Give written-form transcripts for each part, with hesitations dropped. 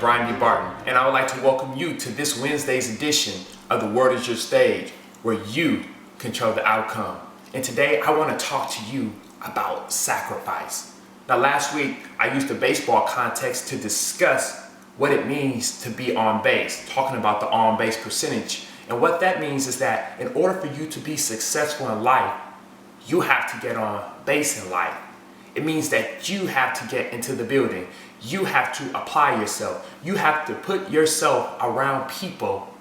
Brian D. Barton, and I would like to welcome you to this Wednesday's edition of The Word Is Your Stage, where you control the outcome. And today I want to talk to you about sacrifice. Now, last week I used the baseball context to discuss what it means to be on base, talking about the on base percentage. And what that means is that in order for you to be successful in life, you have to get on base in life. It means that you have to get into the building. You have to apply yourself. You have to put yourself around people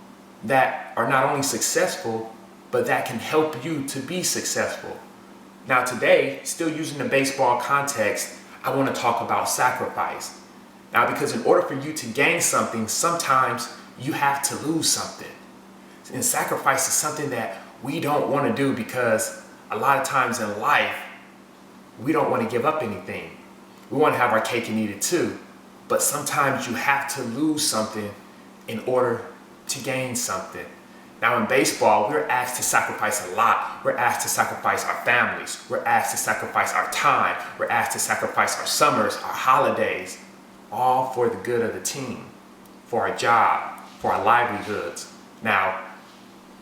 that are not only successful, but that can help you to be successful. Now today, still using the baseball context, I want to talk about sacrifice. Now, because in order for you to gain something, sometimes you have to lose something. And sacrifice is something that we don't want to do because a lot of times in life, we don't want to give up anything. We want to have our cake and eat it too. But sometimes you have to lose something in order to gain something. Now in baseball, we're asked to sacrifice a lot. We're asked to sacrifice our families. We're asked to sacrifice our time. We're asked to sacrifice our summers, our holidays, all for the good of the team, for our job, for our livelihoods. Now,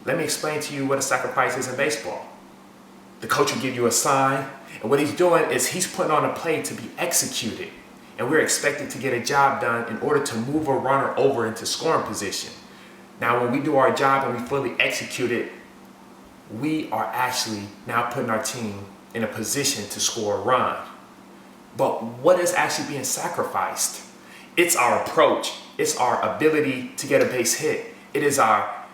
let me explain to you what a sacrifice is in baseball. The coach will give you a sign, and what he's doing is he's putting on a play to be executed. And we're expected to get a job done in order to move a runner over into scoring position. Now, when we do our job and we fully execute it, we are actually now putting our team in a position to score a run. But what is actually being sacrificed? It's our approach. It's our ability to get a base hit. It is our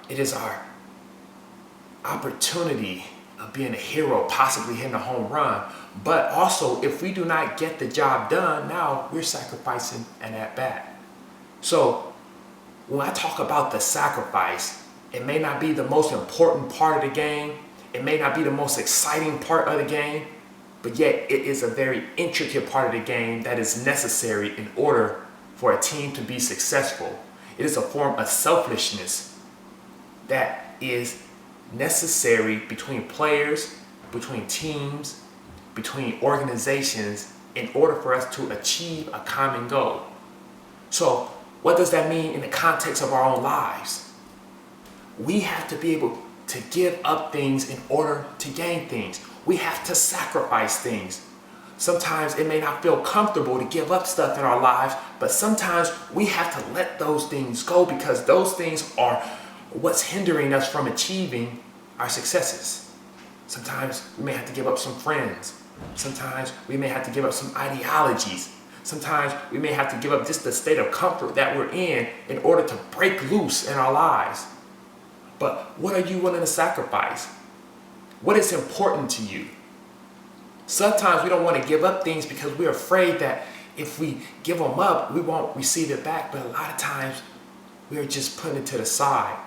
opportunity of being a hero, possibly hitting a home run. But also, if we do not get the job done, now we're sacrificing an at-bat. So when I talk about the sacrifice, it may not be the most important part of the game. It may not be the most exciting part of the game, but yet it is a very intricate part of the game that is necessary in order for a team to be successful. It is a form of selfishness that is necessary between players, between teams, between organizations in order for us to achieve a common goal. So what does that mean in the context of our own lives? We have to be able to give up things in order to gain things. We have to sacrifice things. Sometimes it may not feel comfortable to give up stuff in our lives, but sometimes we have to let those things go because those things are what's hindering us from achieving our successes. Sometimes we may have to give up some friends. Sometimes we may have to give up some ideologies. Sometimes we may have to give up just the state of comfort that we're in order to break loose in our lives. But what are you willing to sacrifice? What is important to you? Sometimes we don't want to give up things because we're afraid that if we give them up, we won't receive it back. But a lot of times we're just putting it to the side.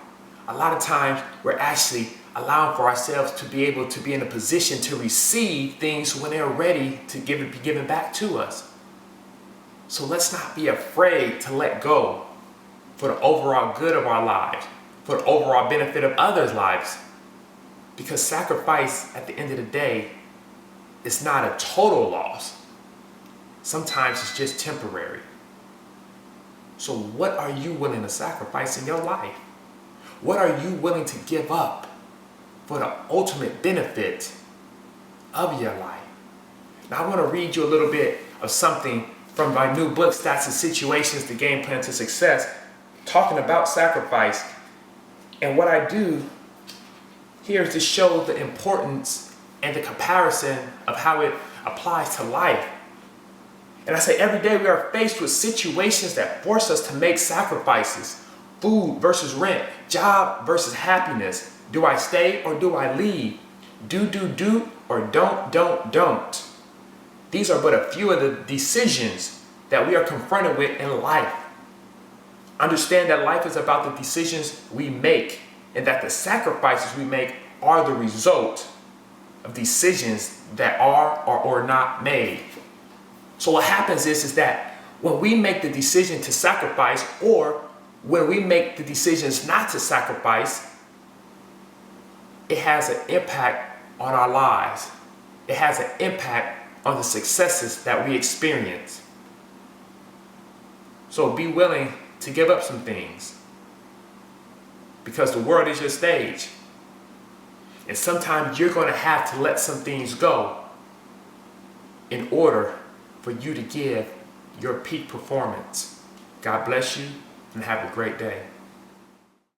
A lot of times we're actually allowing for ourselves to be able to be in a position to receive things when they're ready to be given back to us. So let's not be afraid to let go for the overall good of our lives, for the overall benefit of others' lives. Because sacrifice at the end of the day is not a total loss. Sometimes it's just temporary. So what are you willing to sacrifice in your life? What are you willing to give up for the ultimate benefit of your life? Now I want to read you a little bit of something from my new book, Stats and Situations, The Game Plan to Success, talking about sacrifice. And what I do here is to show the importance and the comparison of how it applies to life. And I say every day we are faced with situations that force us to make sacrifices. Food versus rent, job versus happiness. Do I stay or do I leave? Do or don't. These are but a few of the decisions that we are confronted with in life. Understand that life is about the decisions we make and that the sacrifices we make are the result of decisions that are or not made. So what happens is that when we make the decision to sacrifice or when we make the decisions not to sacrifice, it has an impact on our lives. It has an impact on the successes that we experience. So be willing to give up some things. Because the world is your stage. And sometimes you're going to have to let some things go in order for you to give your peak performance. God bless you and have a great day.